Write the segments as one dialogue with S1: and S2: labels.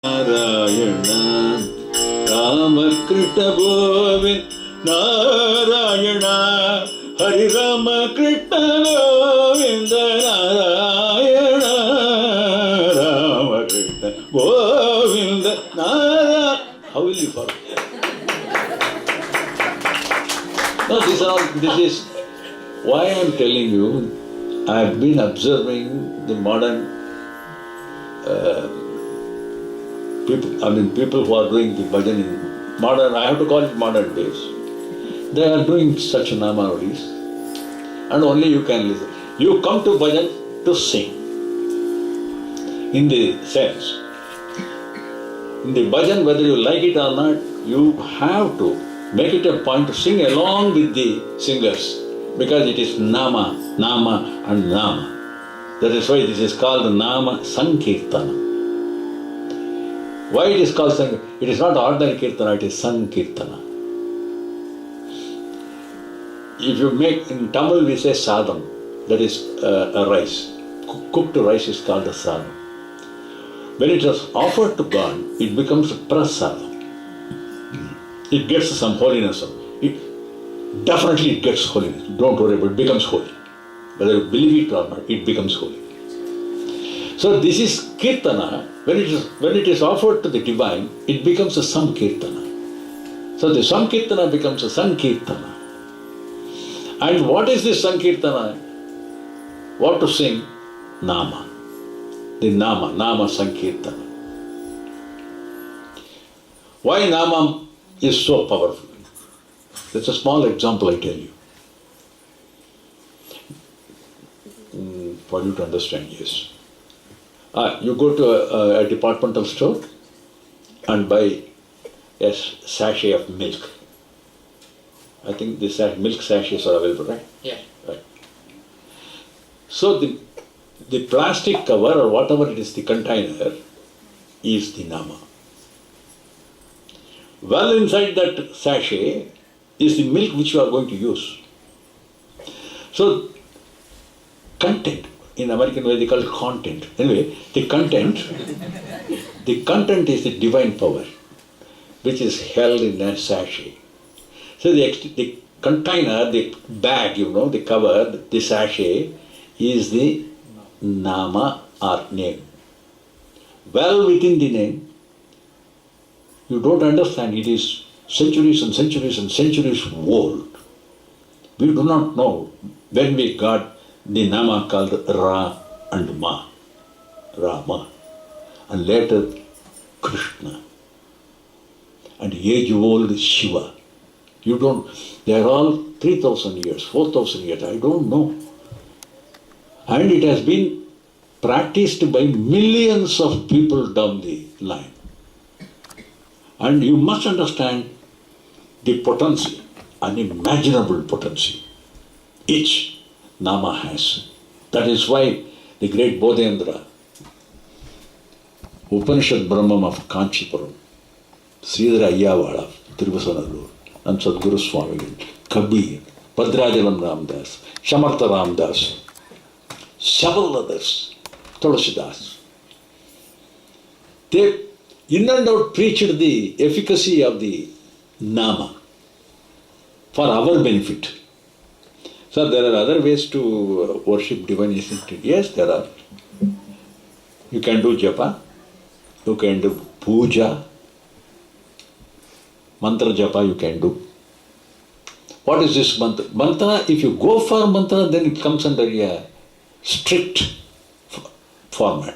S1: Narayana Rama Krishna Govind Narayana Hari Rama Krishna Govind Narayana Rama Krishna Govind Narayana. How will you follow? No, this is why I am telling you. I have been observing the modern people who are doing the bhajan in modern, I have to call it modern days. They are doing such namadis, and only you can listen. You come to bhajan to sing. In the sense, in the bhajan, whether you like it or not, you have to make it a point to sing along with the singers, because it is nama, nama and nama. That is why this is called nama sankirtana. Why it is called Sankirtana? It is not ordinary Kirtana, it is Sankirtana. If you make, in Tamil we say sadam, that is a rice. Cooked rice is called a sadam. When it is offered to God, it becomes a prasadam. It gets some holiness. Definitely it gets holiness. Don't worry about it, it becomes holy. Whether you believe it or not, it becomes holy. So this is Kirtana. When it is offered to the divine, it becomes a Sankirtana. So the Sankirtana becomes a Sankirtana. And what is this Sankirtana? What to sing? Nama. The Nama Sankirtana. Why Nama is so powerful? That's a small example I tell you. For you to understand, yes. You go to a departmental store and buy a sachet of milk. I think the milk sachets are available, right?
S2: Yeah.
S1: Right. So the plastic cover or whatever it is, the container, is the nama. Well inside that sachet is the milk which you are going to use. So content. In American way, they call it content. Anyway, the content is the divine power, which is held in a sachet. So the container, the bag, the cover, the sachet, is the nama or name. Well within the name, you don't understand, it is centuries and centuries and centuries old. We do not know when we got the nama called Ra and Ma, Rama, and later Krishna, and age-old Shiva. They are all 3,000 years, 4,000 years, I don't know. And it has been practiced by millions of people down the line. And you must understand the potency, unimaginable potency, each Nama has. That is why the great Bodhendra, Upanishad Brahman of Kanchipuram, Sridhara Ayyavada of Tiruvasanallur, and Sadguru Swami, Kabir, Bhadrajalam Ramdas, Shamartha Ramdas, several others, Tulsidas. They in and out preached the efficacy of the Nama for our benefit. So there are other ways to worship divine, isn't it? Yes, there are. You can do japa, you can do puja, mantra japa you can do. What is this mantra? Mantra, if you go for mantra, then it comes under a strict format.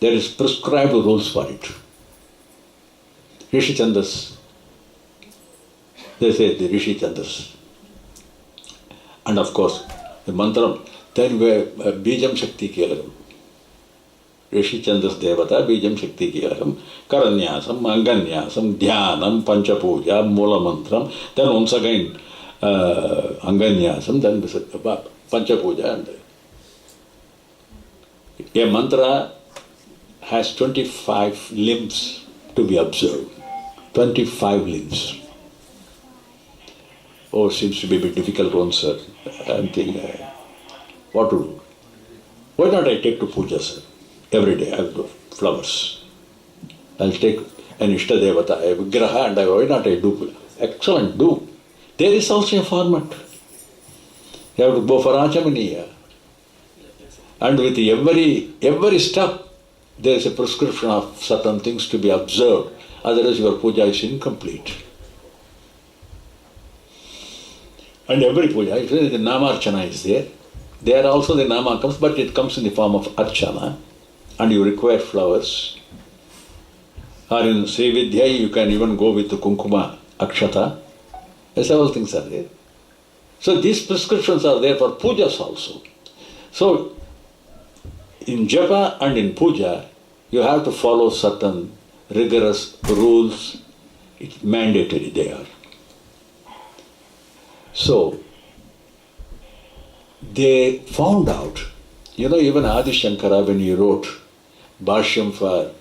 S1: There is prescribed rules for it. Rishi Chandas, they say the Rishi Chandas. And of course, the mantra, then we have Bijam Shakti Kilagam. Rishi Chandas Devata, Bijam Shakti Kilagam, Karanyasam, Anganyasam, Dhyanam, Panchapuja, Mula Mantram, then once again Anganyasam, then Panchapuja. And a mantra has 25 limbs to be observed. 25 limbs. Oh, seems to be a bit difficult one, sir. I'm thinking, what to do? Why not I take to puja, sir? Every day I have flowers. I'll take an Ishtadevata, a Vigraha, and why not I do? Excellent, do. There is also a format. You have to go for Achamaniya. And with every step, there is a prescription of certain things to be observed. Otherwise your puja is incomplete. And every puja, if the Nama Archana is there, there also the Nama comes, but it comes in the form of Archana. And you require flowers. Or in Srividya, you can even go with the Kunkuma, Akshata. Several things are there. So these prescriptions are there for pujas also. So in japa and in puja, you have to follow certain rigorous rules. It's mandatory they are. So they found out, even Adi Shankara, when he wrote Bhashyam for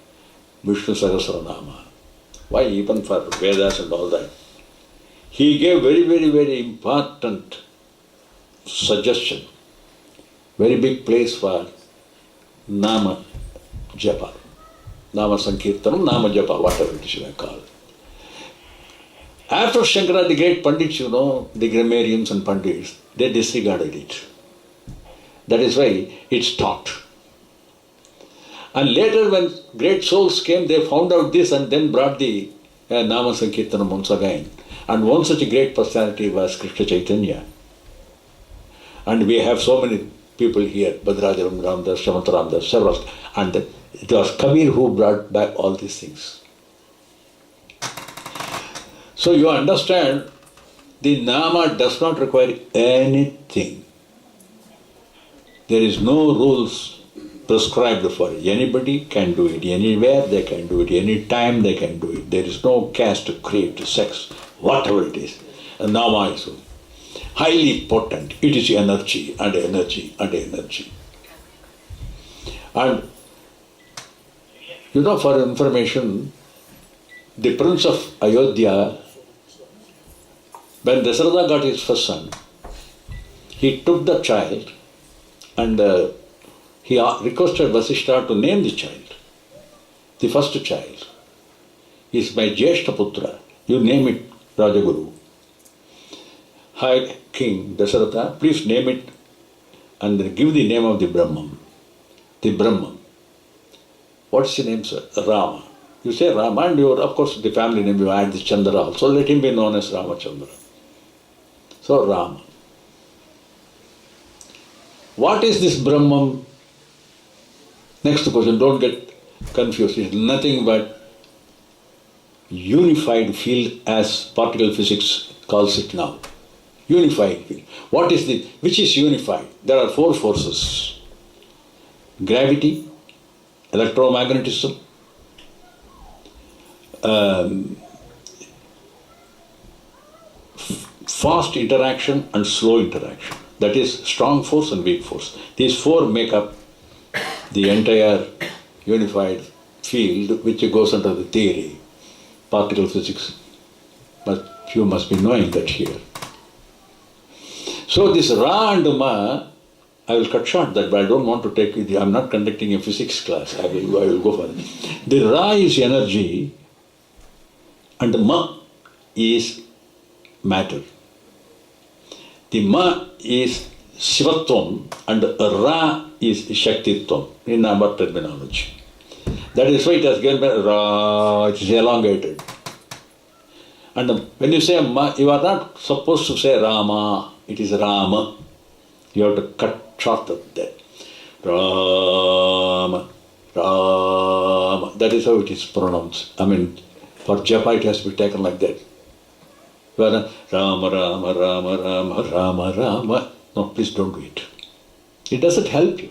S1: Vishnu Sahasranama, why even for Vedas and all that, he gave very, very, very important suggestion, very big place for Nama Japa, Nama Sankirtanam, Nama Japa, whatever it is you may call. After Shankara, the great Pandits, the grammarians and Pandits, they disregarded it. That is why it's taught. And later when great souls came, they found out this and then brought the Nama Sankirtanam once again. And one such a great personality was Krishna Chaitanya. And we have so many people here, Bhadrajaram, Ramdas, Shamanta Ramdas, several. And it was Kabir who brought back all these things. So you understand, the Nama does not require anything. There is no rules prescribed for it. Anybody can do it. Anywhere they can do it. Any time they can do it. There is no caste, creed, sex, whatever it is. And Nama is highly potent. It is energy and energy and energy. And for information, the Prince of Ayodhya, when Dasharatha got his first son, he took the child and he requested Vasishtha to name the child. The first child is my Jyeshtaputra. You name it Rajaguru. Hi King Dasharatha, please name it and give the name of the Brahman. The Brahman. What's the name, sir? Rama. You say Rama and of course the family name you add the Chandra also. Let him be known as Ramachandra. So Rama. What is this Brahman? Next question, don't get confused. It's nothing but unified field as particle physics calls it now. Unified field. Which is unified? There are 4 forces. Gravity, electromagnetism, fast interaction and slow interaction. That is strong force and weak force. These 4 make up the entire unified field which goes under the theory, particle physics. But you must be knowing that here. So this Ra and Ma, I will cut short that, but I don't want to take it. I'm not conducting a physics class. I will go for it. The Ra is energy and the Ma is matter. The Ma is Shivatvam and Ra is Shaktitvam in our terminology. That is why it has given Ra, it is elongated. And when you say Ma, you are not supposed to say Rama, it is Rama. You have to cut short of that. Rama, Rama. That is how it is pronounced. For japa it has to be taken like that. Rama, Rama, Rama, Rama, Rama, Rama. No, please don't do it. It doesn't help you.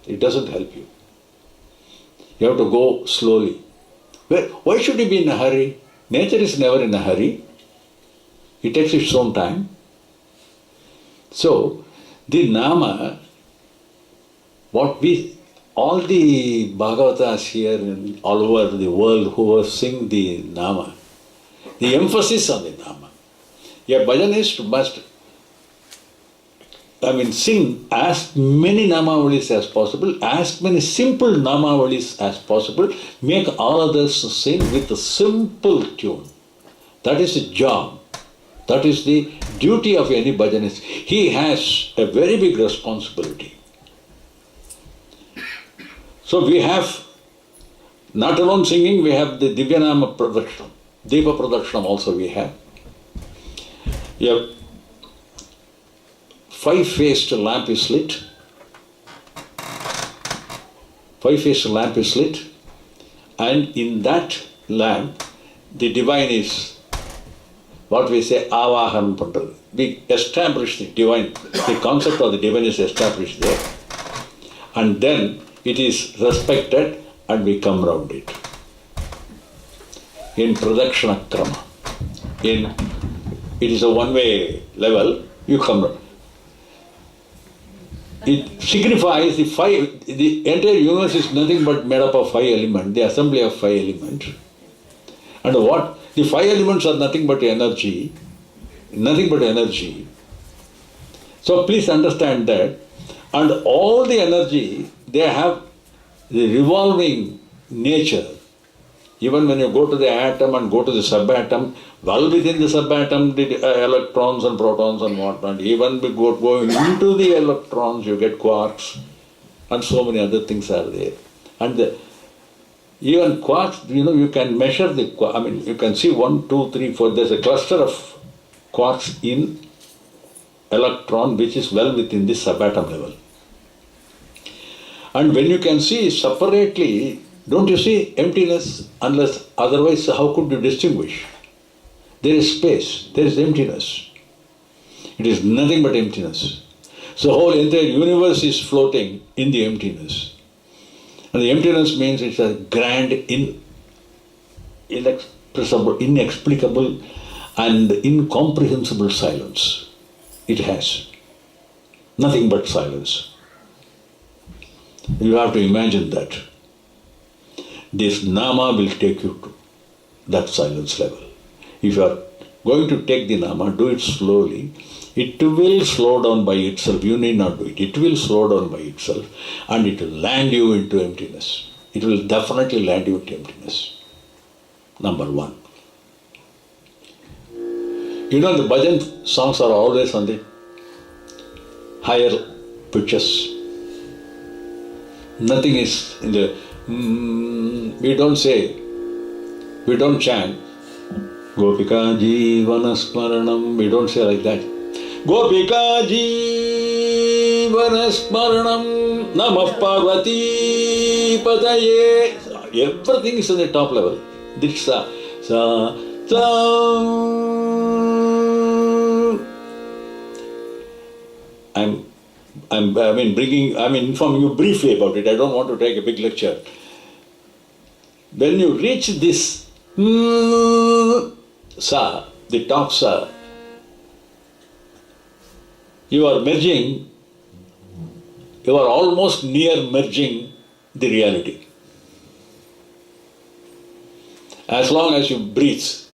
S1: It doesn't help you. You have to go slowly. Why should you be in a hurry? Nature is never in a hurry. It takes its own time. So, the Nama, all the Bhagavatas here and all over the world who sing the Nama, the emphasis on the Nama. A bhajanist must sing as many namavalis as possible, as many simple namavalis as possible, make all others sing with a simple tune. That is the job. That is the duty of any bhajanist. He has a very big responsibility. So we have, not alone singing, we have the Divyanama Pradakshanam. Deepa Pradakshanam also we have. We have 5-faced lamp is lit. 5-faced lamp is lit. And in that lamp, the divine is, what we say, avahan pandal. We establish the divine, the concept of the divine is established there. And then it is respected and we come round it. In Pradakshana Krama. It is a one-way level, you come round. It signifies the entire universe is nothing but made up of 5 elements, the assembly of 5 elements. And what? The 5 elements are nothing but energy. Nothing but energy. So please understand that. And all the energy, they have the revolving nature. Even when you go to the atom and go to the subatom, well within the subatom, the electrons and protons and whatnot. Even going into the electrons, you get quarks, and so many other things are there. And even quarks, you can measure you can see 1, 2, 3, 4. There's a cluster of quarks in electron which is well within the subatom level. And when you can see separately, don't you see emptiness? Unless otherwise, how could you distinguish? There is space, there is emptiness. It is nothing but emptiness. So the whole entire universe is floating in the emptiness. And the emptiness means it's a grand, inexplicable and incomprehensible silence. It has nothing but silence. You have to imagine that. This nama will take you to that silence level. If you are going to take the nama, do it slowly. It will slow down by itself. You need not do it. It will slow down by itself and it will land you into emptiness. It will definitely land you into emptiness. Number 1. The bhajan songs are always on the higher pitches. Nothing is in the we don't chant Gopika Jeevana Smaranam. We don't say like that. Gopika Jeevana Smaranam Namah Parvati Pataye. Everything is on the top level. Diksha Sa I'm informing you briefly about it. I don't want to take a big lecture. When you reach this sa, the top sa, you are almost near merging the reality. As long as you breathe,